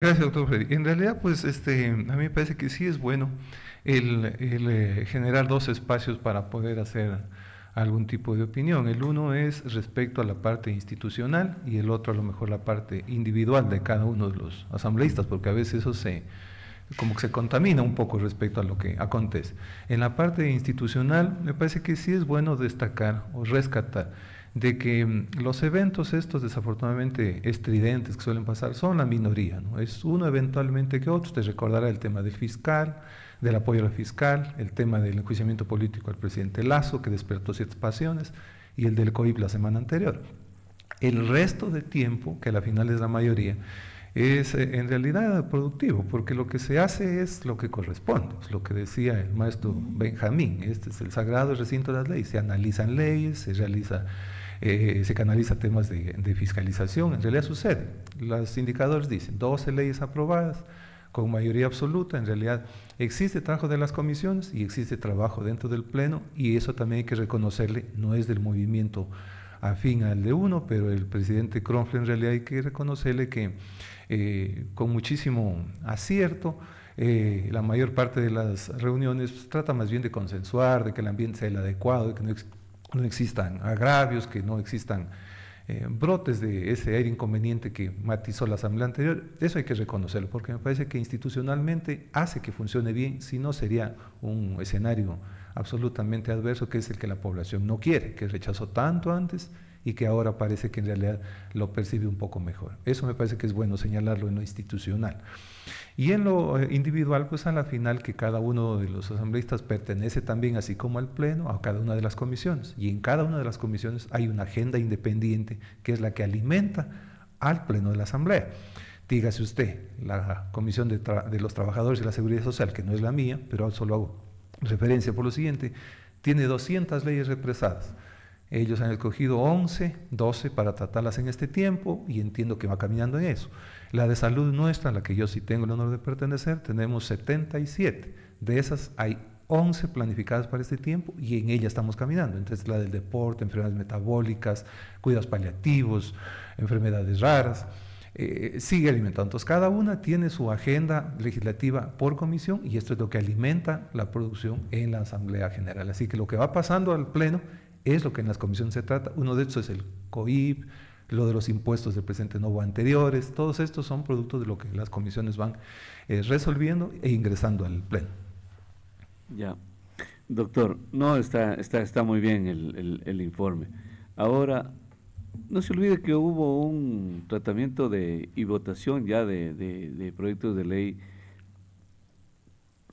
Gracias, doctor Freddy. En realidad, pues, a mí me parece que sí es bueno el generar dos espacios para poder hacer algún tipo de opinión. El uno es respecto a la parte institucional y el otro a lo mejor la parte individual de cada uno de los asambleístas, porque a veces eso como que se contamina un poco respecto a lo que acontece. En la parte institucional, me parece que sí es bueno destacar o rescatar de que los eventos estos desafortunadamente estridentes que suelen pasar son la minoría, ¿no? Es uno eventualmente que otro. Te recordará el tema del fiscal, del apoyo al fiscal, el tema del enjuiciamiento político al presidente Lazo, que despertó ciertas pasiones, y el del COIP la semana anterior. El resto de tiempo, que a la final es la mayoría, es en realidad productivo, porque lo que se hace es lo que corresponde, es lo que decía el maestro Benjamín. Este es el sagrado recinto de las leyes. Se analizan leyes, se canaliza temas de fiscalización. En realidad sucede. Los indicadores dicen 12 leyes aprobadas con mayoría absoluta. En realidad existe trabajo de las comisiones y existe trabajo dentro del pleno, y eso también hay que reconocerle. No es del movimiento afín al de uno, pero el presidente Kronfle en realidad hay que reconocerle que con muchísimo acierto, la mayor parte de las reuniones pues, trata más bien de consensuar, de que el ambiente sea el adecuado, de que no existan agravios, que no existan brotes de ese aire inconveniente que matizó la asamblea anterior. Eso hay que reconocerlo, porque me parece que institucionalmente hace que funcione bien. Si no, sería un escenario absolutamente adverso, que es el que la población no quiere, que rechazó tanto antes y que ahora parece que en realidad lo percibe un poco mejor. Eso me parece que es bueno señalarlo en lo institucional. Y en lo individual, pues a la final que cada uno de los asambleístas pertenece también, así como al Pleno, a cada una de las comisiones. Y en cada una de las comisiones hay una agenda independiente que es la que alimenta al Pleno de la Asamblea. Dígase usted, la Comisión de los Trabajadores y la Seguridad Social, que no es la mía, pero solo hago referencia por lo siguiente, tiene 200 leyes represadas. Ellos han escogido 11, 12 para tratarlas en este tiempo, y entiendo que va caminando en eso. La de salud nuestra, a la que yo sí tengo el honor de pertenecer, tenemos 77. De esas hay 11 planificadas para este tiempo y en ella estamos caminando. Entonces la del deporte, enfermedades metabólicas, cuidados paliativos, enfermedades raras, sigue alimentando. Entonces cada una tiene su agenda legislativa por comisión, y esto es lo que alimenta la producción en la Asamblea General. Así que lo que va pasando al Pleno es lo que en las comisiones se trata. Uno de estos es el COIP, lo de los impuestos del presidente Novo anteriores. Todos estos son productos de lo que las comisiones van resolviendo e ingresando al Pleno. Ya, doctor, no, está muy bien el informe. Ahora, no se olvide que hubo un tratamiento y votación ya de proyectos de ley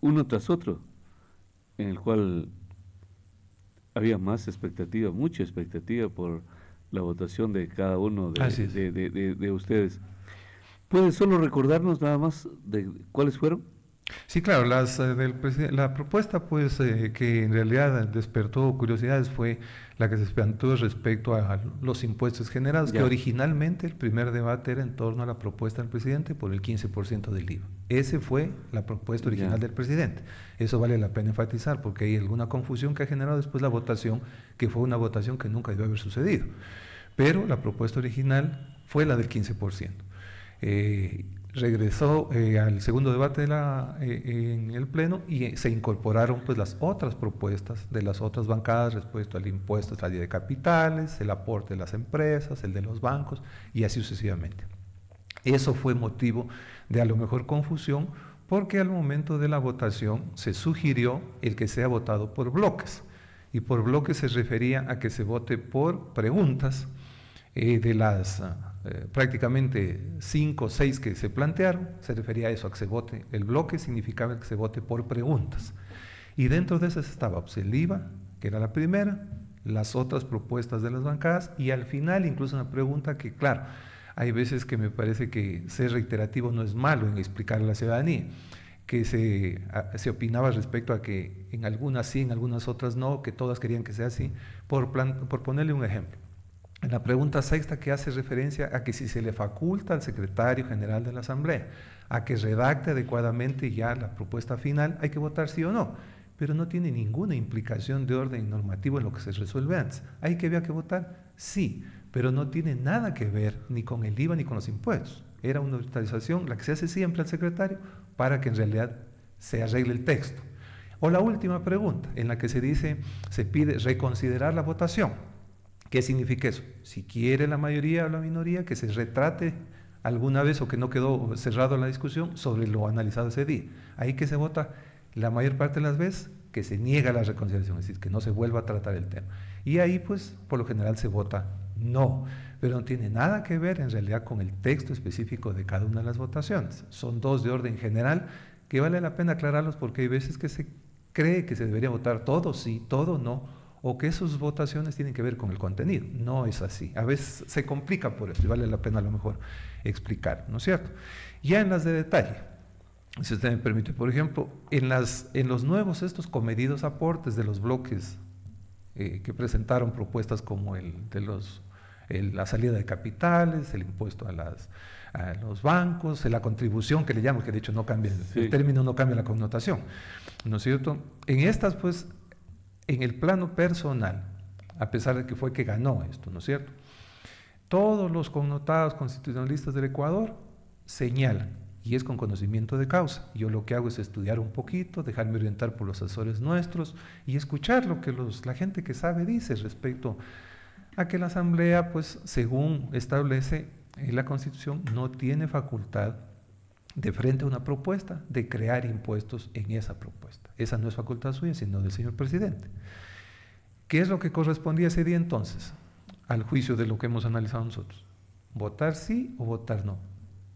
uno tras otro, en el cual había más expectativa, mucha expectativa por la votación de cada uno Así es. de ustedes. ¿Puede solo recordarnos nada más de cuáles fueron? Sí, claro, la propuesta pues que en realidad despertó curiosidades fue la que se planteó respecto a los impuestos generados, que Ya, originalmente el primer debate era en torno a la propuesta del presidente por el 15% del IVA. Ese fue la propuesta original ya, del presidente. Eso vale la pena enfatizar, porque hay alguna confusión que ha generado después la votación, que fue una votación que nunca debió haber sucedido. Pero la propuesta original fue la del 15%. Regresó al segundo debate en el Pleno, y se incorporaron pues las otras propuestas de las otras bancadas respecto al impuesto a salida de capitales, el aporte de las empresas, el de los bancos, y así sucesivamente. Eso fue motivo de a lo mejor confusión, porque al momento de la votación se sugirió el que sea votado por bloques, y por bloques se refería a que se vote por preguntas de las prácticamente 5 o 6 que se plantearon. Se refería a eso, a que se vote. El bloque significaba que se vote por preguntas. Y dentro de esas estaba pues, el IVA, que era la primera, las otras propuestas de las bancadas, y al final incluso una pregunta que, claro, hay veces que me parece que ser reiterativo no es malo en explicar a la ciudadanía, que se opinaba respecto a que en algunas sí, en algunas otras no, que todas querían que sea así. Por ponerle un ejemplo, en la pregunta sexta, que hace referencia a que si se le faculta al secretario general de la Asamblea a que redacte adecuadamente ya la propuesta final, hay que votar sí o no, pero no tiene ninguna implicación de orden normativo en lo que se resuelve antes. ¿Hay que había que votar? Sí, pero no tiene nada que ver ni con el IVA ni con los impuestos. Era una autorización, la que se hace siempre al secretario, para que en realidad se arregle el texto. O la última pregunta, en la que se dice, se pide reconsiderar la votación. ¿Qué significa eso? Si quiere la mayoría o la minoría, que se retrate alguna vez o que no quedó cerrado la discusión sobre lo analizado ese día. Ahí que se vota la mayor parte de las veces que se niega la reconciliación, es decir, que no se vuelva a tratar el tema. Y ahí pues por lo general se vota no, pero no tiene nada que ver en realidad con el texto específico de cada una de las votaciones. Son dos de orden general que vale la pena aclararlos porque hay veces que se cree que se debería votar todo sí, todo no, o que esas votaciones tienen que ver con el contenido. No es así. A veces se complica por eso y vale la pena a lo mejor explicar, ¿no es cierto? Ya en las de detalle, si usted me permite, por ejemplo, en los nuevos estos comedidos aportes de los bloques que presentaron propuestas como la salida de capitales, el impuesto a los bancos, la contribución que le llaman, que de hecho no cambia, sí, el término no cambia la connotación, ¿no es cierto? En estas, pues, en el plano personal, a pesar de que fue que ganó esto, ¿no es cierto? Todos los connotados constitucionalistas del Ecuador señalan, y es con conocimiento de causa. Yo lo que hago es estudiar un poquito, dejarme orientar por los asesores nuestros y escuchar lo que la gente que sabe dice respecto a que la Asamblea, pues, según establece la Constitución, no tiene facultad de frente a una propuesta de crear impuestos en esa propuesta. Esa no es facultad suya, sino del señor presidente. ¿Qué es lo que correspondía ese día entonces? Al juicio de lo que hemos analizado nosotros. ¿Votar sí o votar no?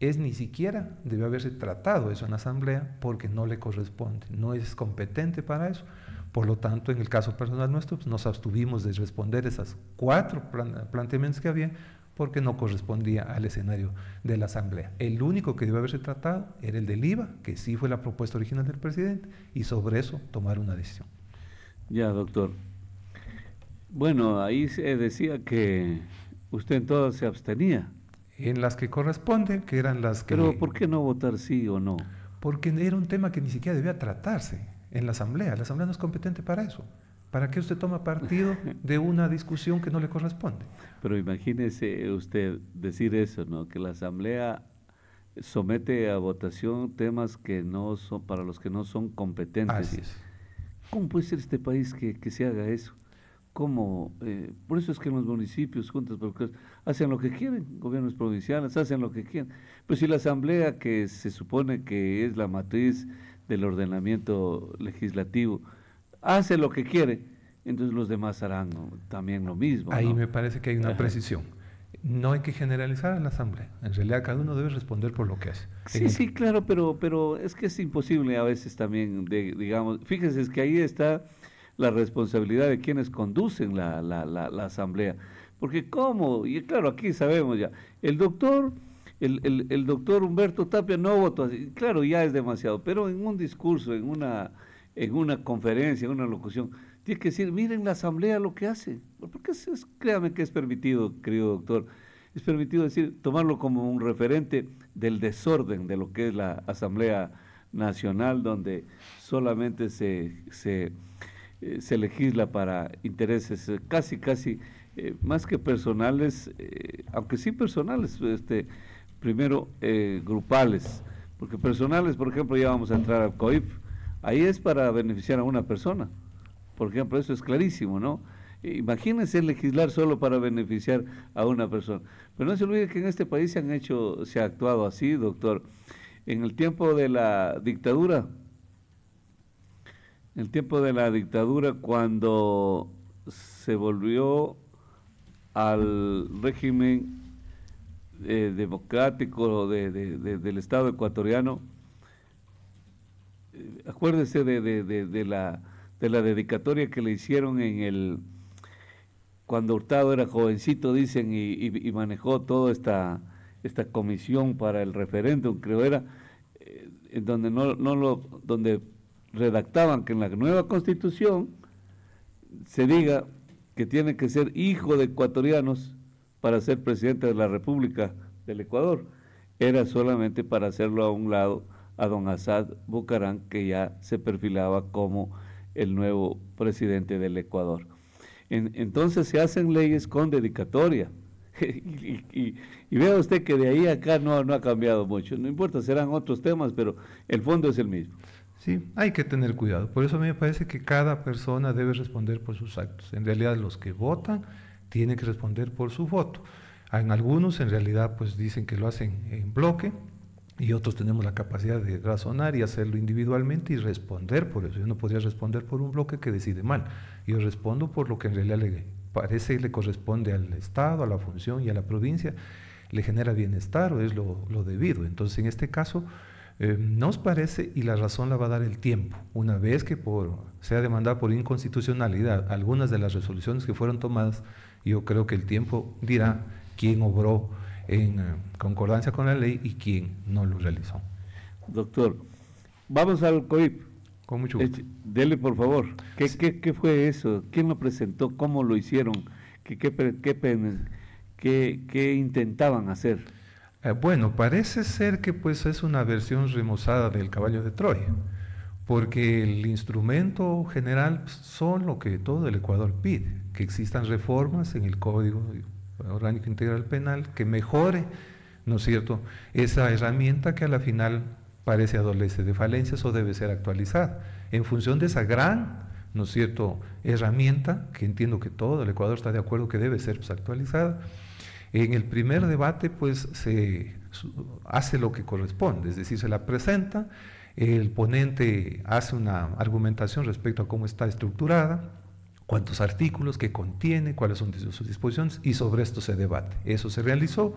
Ni siquiera debe haberse tratado eso en la Asamblea porque no le corresponde, no es competente para eso. Por lo tanto, en el caso personal nuestro, pues, nos abstuvimos de responder esas 4 planteamientos que había porque no correspondía al escenario de la Asamblea. El único que debe haberse tratado era el del IVA, que sí fue la propuesta original del presidente, y sobre eso tomar una decisión. Ya, doctor. Bueno, ahí se decía que usted en todas se abstenía. En las que corresponden, que eran las que... Pero ¿por qué no votar sí o no? Porque era un tema que ni siquiera debía tratarse en la Asamblea. La Asamblea no es competente para eso. ¿Para qué usted toma partido de una discusión que no le corresponde? Pero imagínese usted decir eso, ¿no? Que la Asamblea somete a votación temas que no son, para los que no son competentes. Así es. ¿Cómo puede ser este país que se haga eso? ¿Cómo? Por eso es que en los municipios, juntas, porque hacen lo que quieren, gobiernos provinciales hacen lo que quieren. Pero si la Asamblea, que se supone que es la matriz del ordenamiento legislativo, hace lo que quiere, entonces los demás harán también lo mismo. Ahí ¿no? me parece que hay una precisión. No hay que generalizar a la Asamblea. En realidad cada uno debe responder por lo que hace. Sí, claro, pero es que es imposible a veces también, digamos, fíjense, es que ahí está la responsabilidad de quienes conducen la Asamblea. Porque ¿cómo? Y claro, aquí sabemos ya, el doctor Humberto Tapia no votó así, claro, ya es demasiado, pero en un discurso, en una conferencia, en una locución, tiene que decir, miren la Asamblea lo que hace, porque créame que es permitido, querido doctor, es permitido decir, tomarlo como un referente del desorden de lo que es la Asamblea Nacional, donde solamente se legisla para intereses casi más que personales, aunque sí personales, primero grupales, porque personales, por ejemplo, ya vamos a entrar al COIP, ahí es para beneficiar a una persona, por ejemplo, eso es clarísimo, ¿no? Imagínense legislar solo para beneficiar a una persona, pero no se olvide que en este país se ha actuado así, doctor. En el tiempo de la dictadura, cuando se volvió al régimen democrático del Estado ecuatoriano, acuérdese de la dedicatoria que le hicieron cuando Hurtado era jovencito, dicen, y manejó toda esta comisión para el referéndum, creo era, en donde donde redactaban que en la nueva Constitución se diga que tiene que ser hijo de ecuatorianos para ser presidente de la República del Ecuador. Era solamente para hacerlo a un lado a don Assad Bucarán, que ya se perfilaba como el nuevo presidente del Ecuador. Entonces se hacen leyes con dedicatoria, y vea usted que de ahí a acá no ha cambiado mucho. No importa, serán otros temas, pero el fondo es el mismo. Sí, hay que tener cuidado. Por eso a mí me parece que cada persona debe responder por sus actos. En realidad los que votan tienen que responder por su voto. En algunos en realidad pues dicen que lo hacen en bloque y otros tenemos la capacidad de razonar y hacerlo individualmente y responder por eso. Yo no podría responder por un bloque que decide mal. Yo respondo por lo que en realidad le parece le corresponde al Estado, a la función y a la provincia, le genera bienestar o es lo debido. Entonces en este caso nos parece, y la razón la va a dar el tiempo, una vez que sea demandada por inconstitucionalidad algunas de las resoluciones que fueron tomadas, yo creo que el tiempo dirá quién obró en concordancia con la ley y quién no lo realizó. Doctor, vamos al COIP. Con mucho gusto. Dele, por favor. ¿Qué fue eso? ¿Quién lo presentó? ¿Cómo lo hicieron? ¿Qué intentaban hacer? Bueno, parece ser que pues es una versión remozada del caballo de Troya, porque el instrumento general son lo que todo el Ecuador pide, que existan reformas en el Código Orgánico Integral Penal que mejore, ¿no es cierto?, esa herramienta que a la final parece adolece de falencias o debe ser actualizada. En función de esa gran, ¿no es cierto?, herramienta, que entiendo que todo el Ecuador está de acuerdo que debe ser pues, actualizada. En el primer debate pues se hace lo que corresponde, es decir, se la presenta, el ponente hace una argumentación respecto a cómo está estructurada, cuántos artículos, qué contiene, cuáles son sus disposiciones y sobre esto se debate. Eso se realizó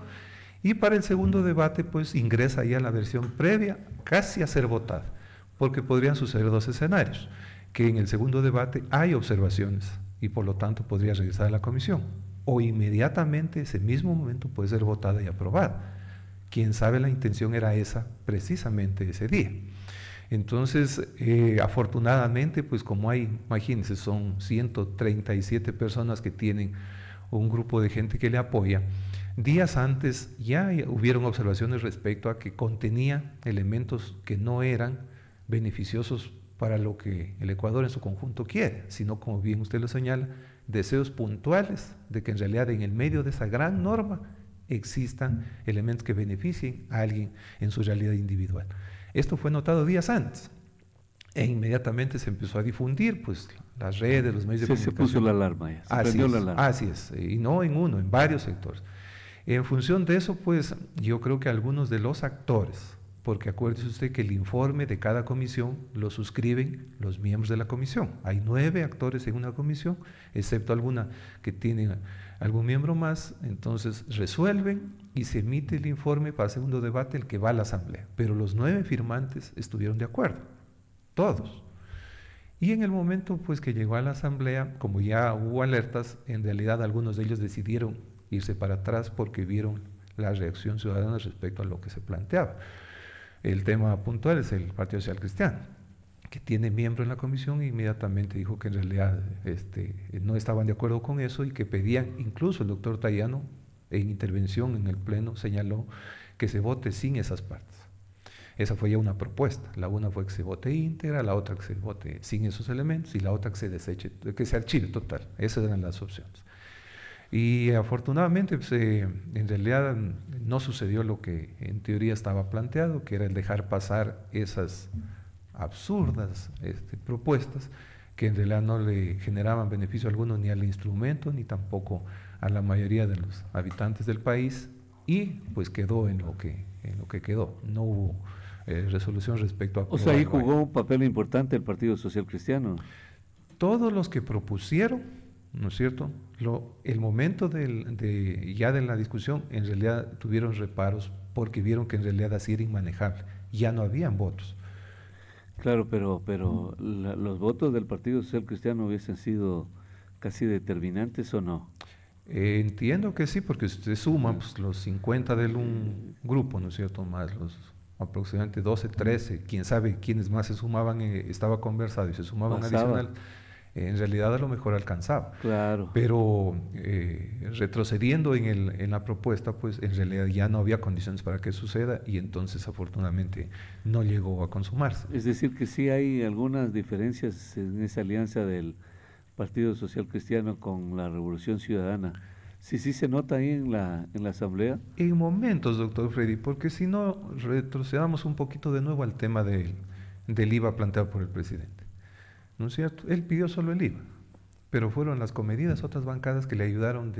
y para el segundo debate pues ingresa ya la versión previa casi a ser votada, porque podrían suceder dos escenarios, que en el segundo debate hay observaciones y por lo tanto podría regresar a la comisión o inmediatamente ese mismo momento puede ser votada y aprobada. Quién sabe, la intención era esa precisamente ese día. Entonces, afortunadamente, pues como hay, imagínense, son 137 personas que tienen un grupo de gente que le apoya, días antes ya hubieron observaciones respecto a que contenía elementos que no eran beneficiosos para lo que el Ecuador en su conjunto quiere, sino, como bien usted lo señala, deseos puntuales de que en realidad en el medio de esa gran norma existan elementos que beneficien a alguien en su realidad individual. Esto fue notado días antes e inmediatamente se empezó a difundir, pues las redes, los medios de comunicación. Se puso la alarma ya, se prendió la alarma. Así es, y no en uno, en varios sectores. En función de eso, pues yo creo que algunos de los actores, porque acuérdese usted que el informe de cada comisión lo suscriben los miembros de la comisión. Hay 9 actores en una comisión, excepto alguna que tiene algún miembro más, entonces resuelven y se emite el informe para el segundo debate, el que va a la asamblea. Pero los 9 firmantes estuvieron de acuerdo, todos. Y en el momento pues que llegó a la asamblea, como ya hubo alertas, en realidad algunos de ellos decidieron irse para atrás porque vieron la reacción ciudadana respecto a lo que se planteaba. El tema puntual es el Partido Social Cristiano, que tiene miembro en la comisión e inmediatamente dijo que en realidad no estaban de acuerdo con eso y que pedían, incluso el doctor Tayano en intervención en el pleno señaló que se vote sin esas partes. Esa fue ya una propuesta, la una fue que se vote íntegra, la otra que se vote sin esos elementos y la otra que se deseche, que se archive total. Esas eran las opciones. Y afortunadamente pues, en realidad no sucedió lo que en teoría estaba planteado, que era el dejar pasar esas absurdas propuestas que en realidad no le generaban beneficio alguno ni al instrumento ni tampoco a la mayoría de los habitantes del país y pues quedó en lo que quedó. No hubo resolución respecto a... O sea, ahí jugó un papel importante el Partido Social Cristiano. Todos los que propusieron, ¿no es cierto? El momento ya de la discusión, en realidad tuvieron reparos porque vieron que en realidad así era inmanejable. Ya no habían votos. Claro, pero los votos del Partido Social Cristiano hubiesen sido casi determinantes, ¿o no? Entiendo que sí, porque usted suma pues, los 50 de un grupo, ¿no es cierto? Más los aproximadamente 12, 13, quién sabe quiénes más se sumaban, estaba conversado y se sumaban adicional. En realidad a lo mejor alcanzaba. Claro. Pero retrocediendo en la propuesta, pues en realidad ya no había condiciones para que suceda y entonces afortunadamente no llegó a consumarse. Es decir, que sí hay algunas diferencias en esa alianza del Partido Social Cristiano con la Revolución Ciudadana. Sí, sí se nota ahí en la asamblea. En momentos, doctor Freddy, porque si no, retrocedamos un poquito de nuevo al tema del IVA planteado por el presidente. ¿No es cierto? Él pidió solo el IVA, pero fueron las comedidas otras bancadas que le ayudaron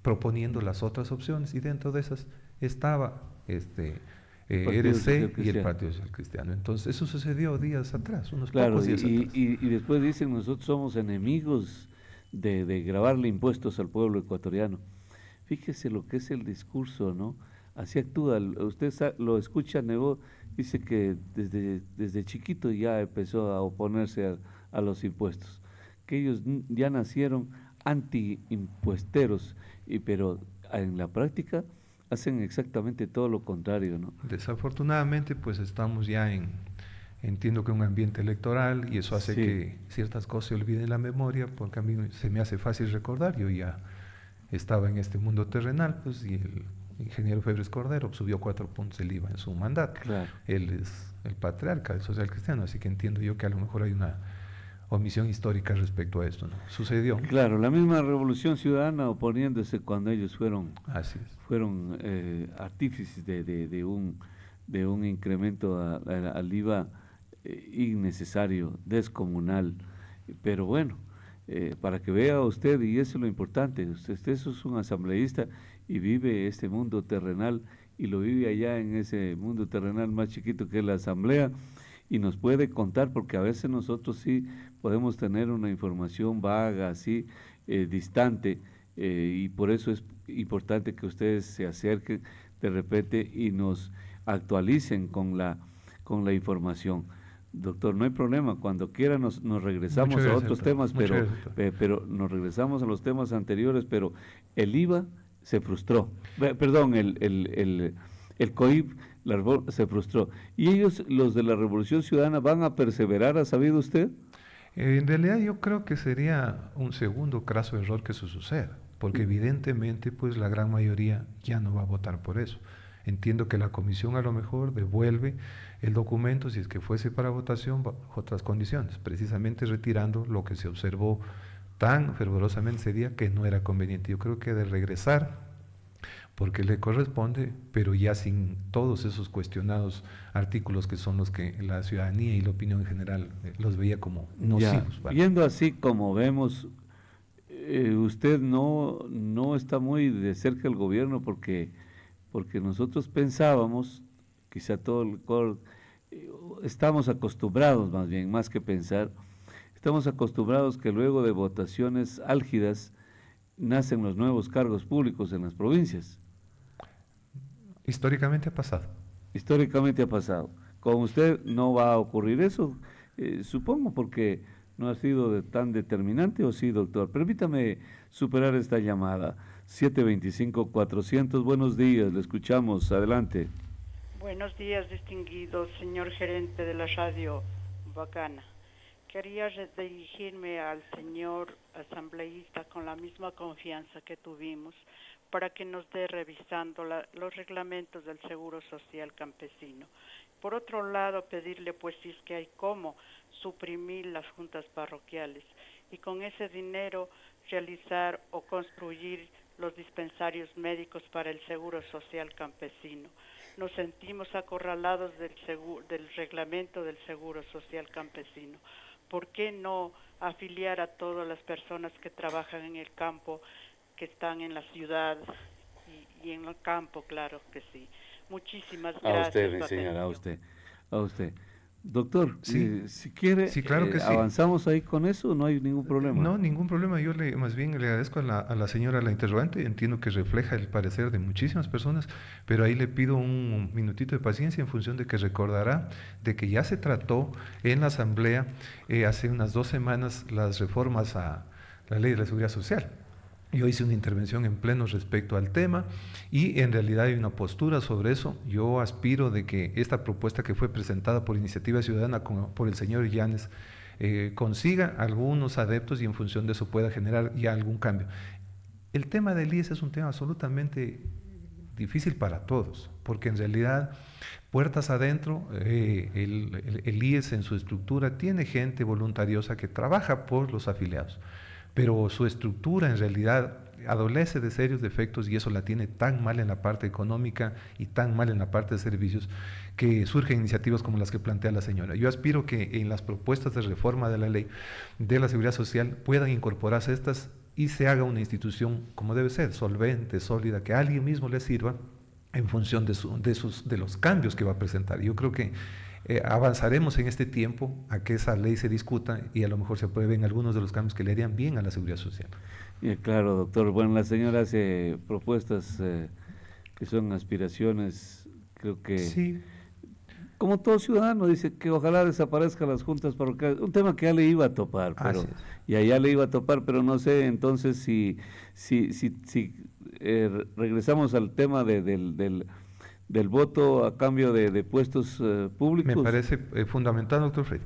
proponiendo las otras opciones, y dentro de esas estaba Partido Social RC y el Cristiano. Partido Social Cristiano. Entonces, eso sucedió días atrás, unos Claro, pocos días atrás. y después dicen nosotros somos enemigos de grabarle impuestos al pueblo ecuatoriano. Fíjese lo que es el discurso, ¿no? Así actúa. Usted lo escucha, Nebo, dice que desde chiquito ya empezó a oponerse a los impuestos, que ellos ya nacieron anti-impuesteros, pero en la práctica hacen exactamente todo lo contrario, ¿no? Desafortunadamente, pues estamos ya entiendo que un ambiente electoral, y eso hace Sí, que ciertas cosas se olviden en la memoria, porque a mí se me hace fácil recordar. Yo ya estaba en este mundo terrenal, pues, y el ingeniero Febres Cordero subió 4 puntos el IVA en su mandato. claro. Él es el patriarca del social cristiano, así que entiendo yo que a lo mejor hay una omisión histórica respecto a esto, ¿no? Sucedió. Claro, la misma Revolución Ciudadana oponiéndose cuando ellos Así es. fueron artífices de un incremento al IVA innecesario, descomunal. Pero bueno, para que vea usted, y eso es lo importante, usted eso es un asambleísta y vive este mundo terrenal, y lo vive allá en ese mundo terrenal más chiquito que es la asamblea, y nos puede contar, porque a veces nosotros sí podemos tener una información vaga, así, distante, y por eso es importante que ustedes se acerquen de repente y nos actualicen con la información. Doctor, no hay problema, cuando quiera nos regresamos Muchas a gracias, otros doctor. temas, Muchas pero, gracias, doctor. pero nos regresamos a los temas anteriores, pero el IVA se frustró, perdón, el COIP se frustró. ¿Y ellos, los de la Revolución Ciudadana, van a perseverar, ha sabido usted? En realidad yo creo que sería un segundo craso error que eso suceda, porque evidentemente pues la gran mayoría ya no va a votar por eso. Entiendo que la comisión a lo mejor devuelve el documento, si es que fuese para votación, bajo otras condiciones, precisamente retirando lo que se observó tan fervorosamente ese día que no era conveniente. Yo creo que de regresar, porque le corresponde, pero ya sin todos esos cuestionados artículos que son los que la ciudadanía y la opinión en general los veía como Ya, nocivos. ¿Vale? viendo así como vemos, usted no está muy de cerca el gobierno porque nosotros pensábamos, quizá estamos acostumbrados más bien, más que pensar, estamos acostumbrados que luego de votaciones álgidas nacen los nuevos cargos públicos en las provincias. Históricamente ha pasado. Históricamente ha pasado. Con usted no va a ocurrir eso, supongo, porque no ha sido tan determinante, ¿o sí, doctor? Permítame superar esta llamada. 725-400, buenos días, le escuchamos, adelante. Buenos días, distinguido señor gerente de la radio Bacana. Quería dirigirme al señor asambleísta con la misma confianza que tuvimos para que nos dé revisando los reglamentos del Seguro Social Campesino. Por otro lado, pedirle pues si es que hay cómo suprimir las juntas parroquiales y con ese dinero realizar o construir los dispensarios médicos para el Seguro Social Campesino. Nos sentimos acorralados del reglamento del Seguro Social Campesino. ¿Por qué no afiliar a todas las personas que trabajan en el campo, que están en la ciudad y en el campo? Claro que sí. Muchísimas gracias. A usted, mi señora, a usted. Doctor, Sí, si quiere, sí, claro que sí. avanzamos ahí con eso, no hay ningún problema. No, ningún problema. Yo más bien le agradezco a la señora, la interrogante. Entiendo que refleja el parecer de muchísimas personas, pero ahí le pido un minutito de paciencia en función de que recordará de que ya se trató en la Asamblea hace unas 2 semanas las reformas a la Ley de la Seguridad Social. Yo hice una intervención en pleno respecto al tema y en realidad hay una postura sobre eso. Yo aspiro de que esta propuesta que fue presentada por Iniciativa Ciudadana por el señor Llanes consiga algunos adeptos y en función de eso pueda generar ya algún cambio. El tema del IES es un tema absolutamente difícil para todos, porque en realidad puertas adentro, el IES en su estructura tiene gente voluntariosa que trabaja por los afiliados, pero su estructura en realidad adolece de serios defectos y eso la tiene tan mal en la parte económica y tan mal en la parte de servicios que surgen iniciativas como las que plantea la señora. Yo aspiro que en las propuestas de reforma de la ley de la seguridad social puedan incorporarse estas y se haga una institución como debe ser, solvente, sólida, que a alguien mismo le sirva en función de los cambios que va a presentar. Yo creo que avanzaremos en este tiempo a que esa ley se discuta y a lo mejor se aprueben algunos de los cambios que le harían bien a la seguridad social. Claro, doctor. Bueno, la señora hace propuestas que son aspiraciones, creo que... Sí. Como todo ciudadano, dice que ojalá desaparezcan las juntas parroquiales, un tema que ya le iba a topar, pero ya le iba a topar, pero no sé entonces si regresamos al tema del voto a cambio de puestos públicos. Me parece fundamental, doctor Freddy.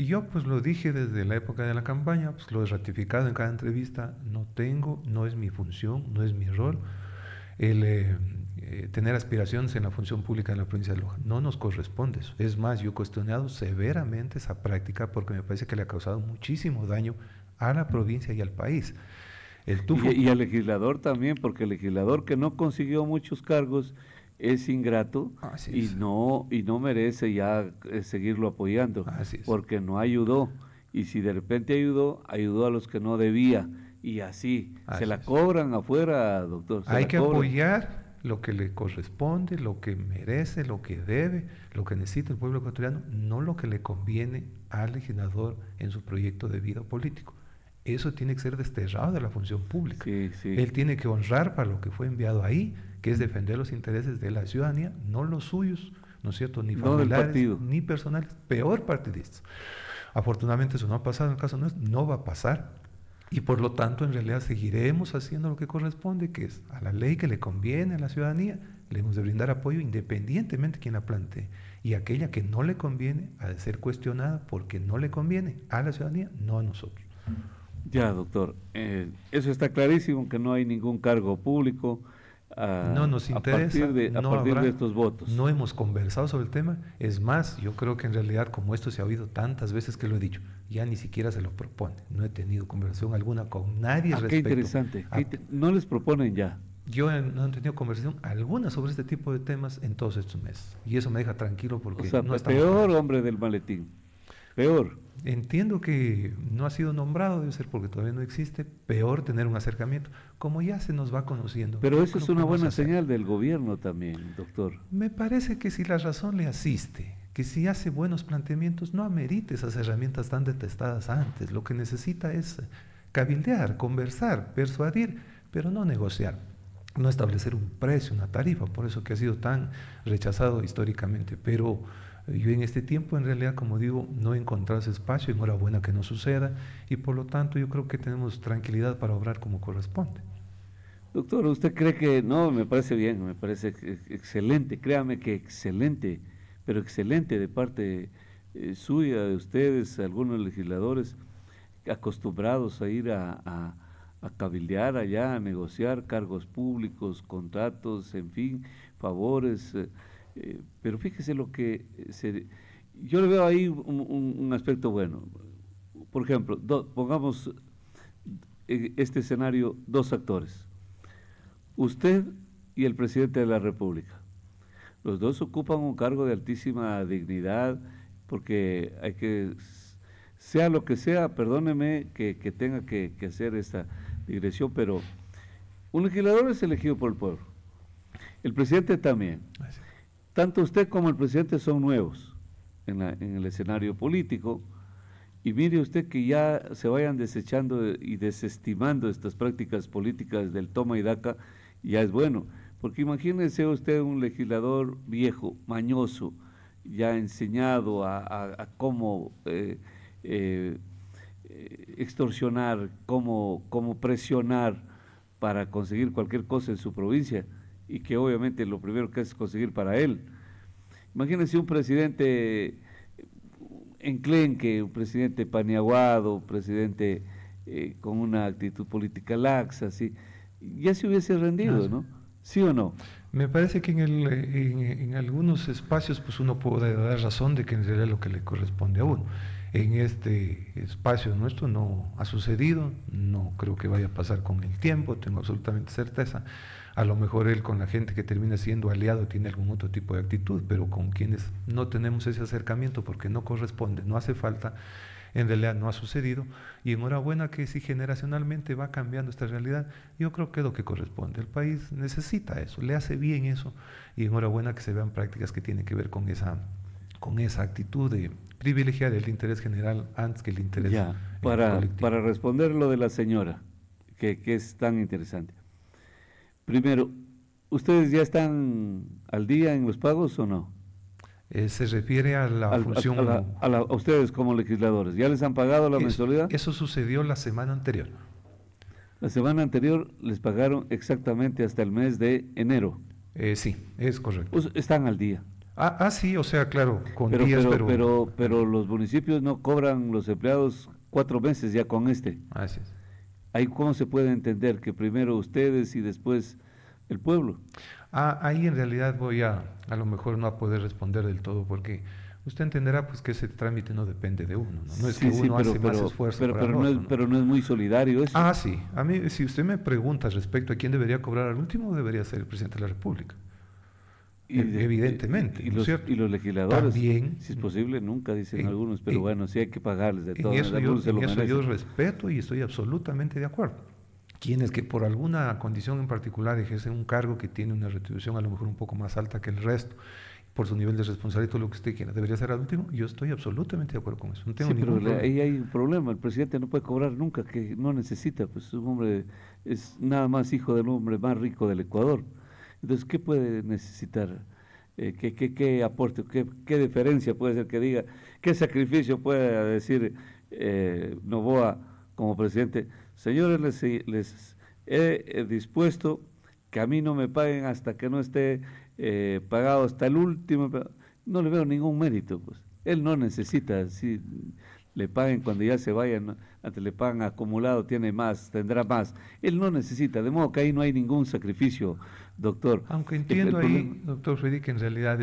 Yo pues lo dije desde la época de la campaña, pues lo he ratificado en cada entrevista, no es mi función, no es mi rol tener aspiraciones en la función pública en la provincia de Loja. No nos corresponde eso. Es más, yo he cuestionado severamente esa práctica porque me parece que le ha causado muchísimo daño a la provincia y al país. Y al legislador también, porque el legislador que no consiguió muchos cargos es ingrato y no merece ya seguirlo apoyando, porque no ayudó. Y si de repente ayudó a los que no debía. Y así se la cobran afuera, doctor. Hay que apoyar lo que le corresponde, lo que merece, lo que debe, lo que necesita el pueblo ecuatoriano, no lo que le conviene al legislador en su proyecto de vida político. Eso tiene que ser desterrado de la función pública. Él tiene que honrar para lo que fue enviado ahí, que es defender los intereses de la ciudadanía, no los suyos, ¿no es cierto? Ni familiares, ni personales, peor partidistas. Afortunadamente eso no ha pasado en el caso nuestro, no va a pasar. Y por lo tanto, en realidad, seguiremos haciendo lo que corresponde, que es a la ley que le conviene a la ciudadanía, le hemos de brindar apoyo independientemente de quien la plantee. Y aquella que no le conviene ha de ser cuestionada porque no le conviene a la ciudadanía, no a nosotros. Ya, doctor. Eso está clarísimo, que no hay ningún cargo público. No nos interesa, a partir de estos votos. No hemos conversado sobre el tema. Es más, yo creo que en realidad, como esto se ha oído tantas veces que lo he dicho, ya ni siquiera se lo propone. No he tenido conversación alguna con nadie respecto. Qué interesante. No les proponen ya. Yo no he tenido conversación alguna sobre este tipo de temas en todos estos meses. Y eso me deja tranquilo porque... O sea, no peor hombre del maletín. Peor. Entiendo que no ha sido nombrado, debe ser porque todavía no existe. Peor tener un acercamiento, como ya se nos va conociendo. Pero eso es una buena señal del gobierno también, doctor. Me parece que si la razón le asiste, que si hace buenos planteamientos, no amerite esas herramientas tan detestadas antes. Lo que necesita es cabildear, conversar, persuadir, pero no negociar, no establecer un precio, una tarifa, por eso que ha sido tan rechazado históricamente. Pero yo en este tiempo, en realidad, como digo, no he encontrado ese espacio, enhorabuena que no suceda, y por lo tanto yo creo que tenemos tranquilidad para obrar como corresponde. Doctor, ¿usted cree que no? Me parece bien, me parece excelente, créame que excelente, pero excelente de parte suya, de ustedes, algunos legisladores acostumbrados a ir a cabildear allá, a negociar cargos públicos, contratos, en fin, favores, pero fíjese lo que yo le veo ahí un aspecto bueno. Por ejemplo, pongamos este escenario, dos actores, usted y el presidente de la República. Los dos ocupan un cargo de altísima dignidad, porque hay que, sea lo que sea, perdóneme que tenga que hacer esta digresión, pero un legislador es elegido por el pueblo, el presidente también. Tanto usted como el presidente son nuevos en el escenario político, y mire usted que ya se vayan desechando y desestimando estas prácticas políticas del toma y daca, ya es bueno, porque imagínese usted un legislador viejo, mañoso, ya enseñado a cómo extorsionar, cómo presionar para conseguir cualquier cosa en su provincia, y que obviamente lo primero que hace es conseguir para él. Imagínense un presidente enclenque, un presidente paniaguado, un presidente con una actitud política laxa, así, ya se hubiese rendido, ¿no? ¿Sí o no? Me parece que en algunos espacios pues uno puede dar razón de que en realidad es lo que le corresponde a uno. En este espacio nuestro no ha sucedido, no creo que vaya a pasar con el tiempo, tengo absolutamente certeza. A lo mejor él con la gente que termina siendo aliado tiene algún otro tipo de actitud, pero con quienes no tenemos ese acercamiento porque no corresponde, no hace falta, en realidad no ha sucedido, y enhorabuena que si generacionalmente va cambiando esta realidad, yo creo que es lo que corresponde. El país necesita eso, le hace bien eso, y enhorabuena que se vean prácticas que tienen que ver con esa actitud de privilegiar el interés general antes que el interés Ya, colectivo. para responder lo de la señora, que es tan interesante. Primero, ¿ustedes ya están al día en los pagos o no? Se refiere a la función... A ustedes como legisladores, ¿ya les han pagado la mensualidad? Eso sucedió la semana anterior. La semana anterior les pagaron exactamente hasta el mes de enero. Sí, es correcto. Pues están al día. Sí, o sea, claro, con días, pero los municipios no cobran los empleados 4 meses ya con este. Así es. Ahí cómo se puede entender que primero ustedes y después el pueblo. Ahí en realidad voy a lo mejor no a poder responder del todo porque usted entenderá pues que ese trámite no depende de uno, ¿no? No es que uno hace más esfuerzo para el otro, ¿no? Pero no es muy solidario eso. Sí. A mí, si usted me pregunta respecto a quién debería cobrar al último, debería ser el presidente de la República. Evidentemente. Y los legisladores, también, si es posible, nunca dicen algunos, pero bueno, sí hay que pagarles de todo. En eso yo respeto y estoy absolutamente de acuerdo. Quienes que por alguna condición en particular ejercen un cargo que tiene una retribución a lo mejor un poco más alta que el resto, por su nivel de responsabilidad y todo lo que usted quiera, debería ser al último, yo estoy absolutamente de acuerdo con eso. No tengo ningún problema. Ahí hay un problema, el presidente no puede cobrar nunca, que no necesita, pues un hombre es nada más hijo del hombre más rico del Ecuador. Entonces, ¿qué puede necesitar? ¿Qué aporte, qué diferencia puede ser que diga, qué sacrificio puede decir Noboa como presidente? Señores, les he dispuesto que a mí no me paguen hasta que no esté pagado hasta el último. No le veo ningún mérito, pues. Él no necesita, si le paguen cuando ya se vayan, ¿no? Antes le pagan acumulado, tiene más, tendrá más. Él no necesita, de modo que ahí no hay ningún sacrificio, doctor. Aunque entiendo ahí, doctor Freddy, que en realidad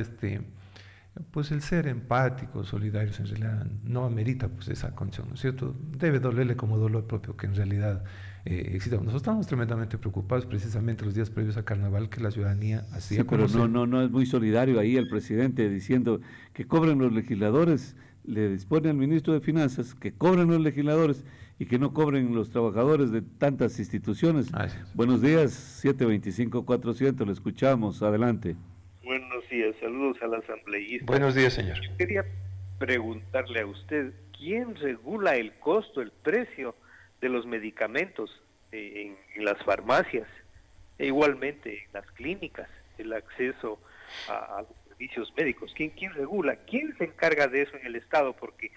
pues el ser empáticos, solidarios, en realidad no amerita pues esa condición, ¿no es cierto? Debe dolerle como dolor propio que en realidad exista. Nosotros estamos tremendamente preocupados precisamente los días previos a Carnaval que la ciudadanía hacía. Sí, pero no es muy solidario ahí el presidente diciendo que cobren los legisladores, le dispone al ministro de Finanzas que cobren los legisladores y que no cobren los trabajadores de tantas instituciones. Buenos días, 725-400, lo escuchamos, adelante. Buenos días, saludos al asambleísta. Buenos días, señor. Quería preguntarle a usted, ¿quién regula el costo, el precio de los medicamentos en las farmacias e igualmente en las clínicas, el acceso a los servicios médicos? ¿Quién regula? ¿Quién se encarga de eso en el Estado? Porque